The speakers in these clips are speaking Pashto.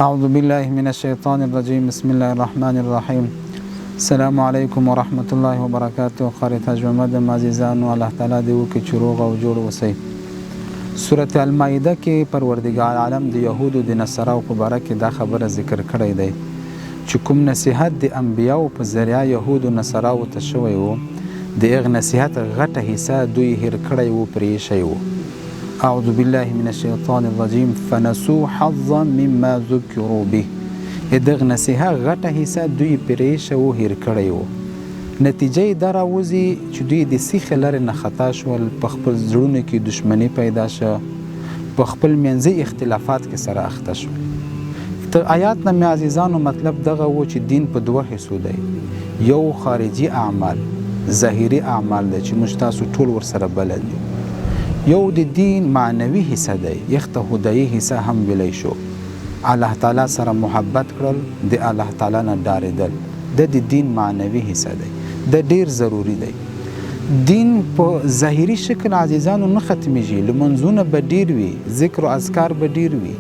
أعوذ بالله من الشيطان الرجيم بسم الله الرحمن الرحيم السلام علیکم ورحمة الله وبرکاته. قاری ترجمه د عزیزانو الله تعالی دی وکړي چې روغ او جوړ اوسئ. سورة المائده کې پروردګار عالم د یهودو د نصاراو په باره کې دا خبره ذکر کړی دی چې کوم نصیحت د انبیاو په ذریعه یهودو نصاراو ته شوی و، د هغه نصیحت غټه حصه دوی هیر کړی و، پرې ایښی و. اعوذ بالله من الشیطان الرجیم فنسوا حظا مما ذکروا به. دغه نصیحت غټه حصه دوی پرې ایښی و، هیر کړی و. نتیجه یې دا راوځي چې دوی د سیخې لارې نه خطا شول، په خپل زړونو کې دشمني پیدا شوه، په خپل منځي اختلافات کې سره اخته شول. تر آیات نه مې عزیزانو مطلب دغه و چې دین په دوه حصو دی. یو خارجي اعمال، ظاهري اعمال دی چې موږ تاسو ټول ورسره بلد یو. یو د دین معنوي حصه دی، یخته هدایي حصه هم ویلی شو. الله تعالی سره محبت کړل، د الله تعالی نه ډارېدل، د دین معنوي حصه دی، د ډیر ضروری دی. دین په ظاهري شکل عزیزانو نه ختمیږي، لمنځونه به ډیر وي، ذکر او اذکار به ډیر وي،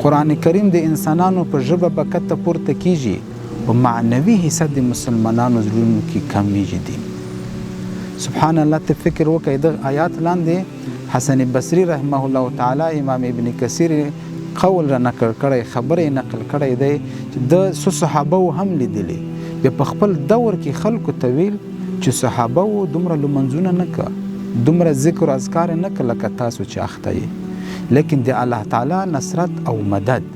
قرآن کریم د انسانانو په ژبه به کته پورته کیږي، او معنوي حصه د مسلمانانو زړونو کې کمیږي. دین سبحان الله. ته فکر وکړئ د آیات لاندې حسن بصري رحمه الله تعالی امام ابن کثیر قول را نقل کړی، خبره یې نقل کړی دی چې د څو صحابه هم لیدلی، بیا په خپل دور کې خلکو ته ویل چې صحابه و دومره لمنځونه نه که، دومره ذکر و اذکار نه که لکه تاسو چې اخته یې، لیکن د الله تعالی نصرت او مدد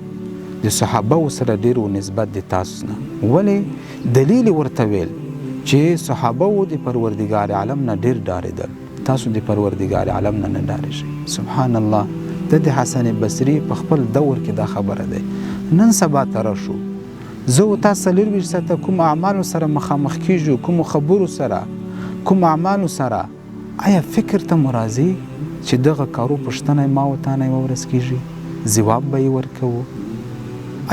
د صحابه و سره ډېر و نسبت د تاسو نه. ولې دلیل ورته ویل چې صحابه و د پروردګار عالم نه ډېر ډارېدل، تاسو د پروردګار عالم نه نه ډارېږئ. سبحان الله. د حسن بصري په خپل دور کې دا خبره دی. نن سبا ته راشو، زه و تا 24 ساعته کوم اعمالو سره مخامخ کیږو، کوم خبرو سره، کوم اعمالو سره، آیا فکر ته مو راځي چې دغه کارو پوښتنه ما و تا نه یوه ورځ کیږي، ځواب به یې ورکوو؟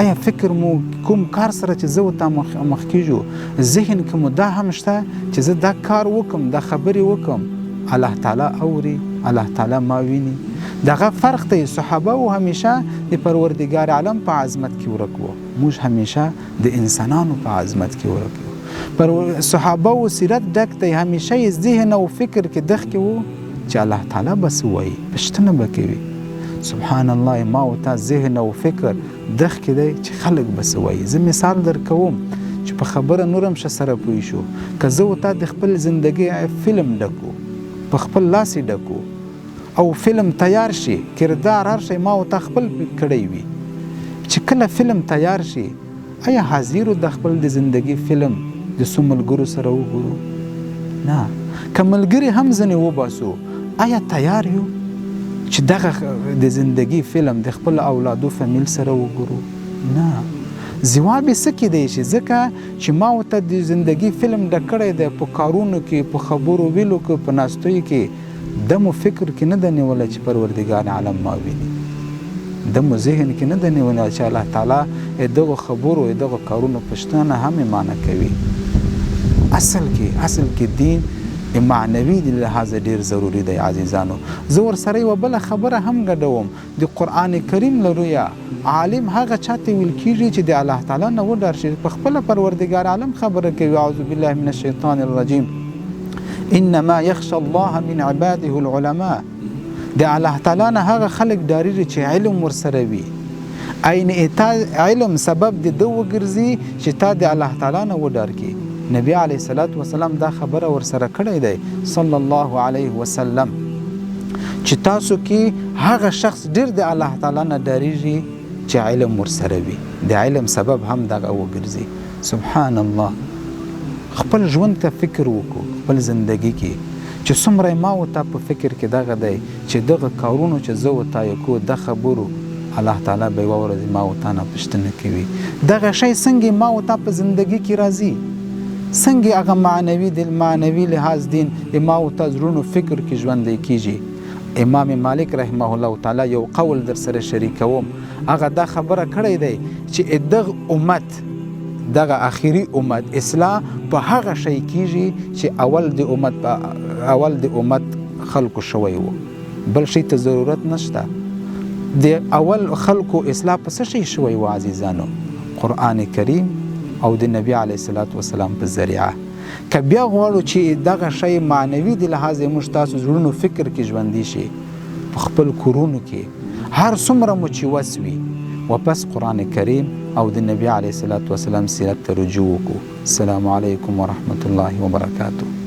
آیا فکر مو کوم کار سره چې زه و تا مخ کیږو ذهن کې مو دا هم شته چې زه دا کار وکم، دا خبرې وکم، الله تعالی اوري، الله تعالی ما ویني؟ دغه فرق دی. صحابه و همیشه د پروردګار عالم په عظمت کې ورک وو، موږ همیشه د انسانانو په عظمت کې ورک وو. پر صحابه و سیرت ډک دی، همیشه یې ذهن او فکر کې دخ کې وو چې الله تعالی به څه وایي، پوښتنه به کوي. سبحان الله. ما و تا ذهن او فکر دخ کې دی چې خلک به څه وایي. زه مثال درکوم چې په خبره نور هم ښه سره پوه شو. که زه و تا د خپل زندګۍ فلم ډکو، په خپل لاس یې ډکو، او فلم تیار شي، کردار هر شی ما و تا خپل کړی وي، چې کله فلم تیار شي آیا حاضر د خپل د زندګۍ فلم د څو ملګرو سره وګورو؟ نه. که ملګري هم ځینې وباسو آیا تیار یو چې دغه د زندګۍ فلم د خپل اولادو فامیل سره وګورو؟ نه. ځواب یې څه کیدی شي؟ ځکه چې ما ورته د زندګۍ فلم ډک کړی دی، په کارونو کې، په خبرو ویلو کې، په ناستیو کې، د مو فکر کې نه ده نیولی چې پروردګار عالم ما ویني، د مو ذهن کې نه ده نیولی چې الله تعالی دغو خبرو دغو کارونو پوښتنه هم یې معنی کوي. اصل کې دین معنوي د لحاظه ډیر ضروری دی عزیزانو. زه ورسره یوه بله خبره هم ګډوم. د قرآن کریم له رویه عالم هغه چاته ویل کیږي چې د الله تعالی نه وډار شي. په خپله پروردګار عالم خبره کوي، اعوذ بالله من الشیطان الرجیم انما یخشى الله من عباده العلماء. د الله تعالی نه هغه خلک ډاریږي چې علم ورسره وي، عین علم سبب د ده وګرځي چې تا د الله تعالی نه وډار کړي. نبی علیه الصلاة والسلام دا خبره ورسره کړی دی صلی الله علیه وسلم چې تاسو کې هغه شخص ډیر د الله تعالی نه ډاریږي چې علم ورسره وي، د علم سبب هم دغه وګرځي. سبحان الله. خپل ژوند ته فکر وکړو، خپل زندگی کې چې څومره ما و تا په فکر کې دغه دی چې دغه کارونو چې زه و تا یې کو، د خبرو الله تعالی به یوه ورځ ما و تا نه پوښتنه کوي. دغه شی څنګه ما و تا په زندگی کې راځي، څنګه هغه معنوي لحاظ دین ما و تا زړونو فکر کې ژوندی کیږي. امام مالک رحمه الله تعالی یو قول در سره شریکوم، هغه دا خبره کړی دی چې دغه امت، دغه آخري امت اصلاح په هغه شی کیږي چې اول د امت خلقو شوی و، بل شي ته ضرورت نشته. د اول خلکو اصلاح په څه شی شوی و عزیزانو؟ قرآن کریم او د نبی علیه الصلاة والسلام په ذریعه. که بیا غواړو چې دغه شی معنوي د لحاظه موږ تاسو زړونو فکر کې ژوندي شي په خپل کورونو کې هر څومره مو چې وس وي واپس قرآن کریم او د نبی علیه الصلاة والسلام سیرت ته رجوع وکړو. السلام علیکم ورحمة الله وبرکاته.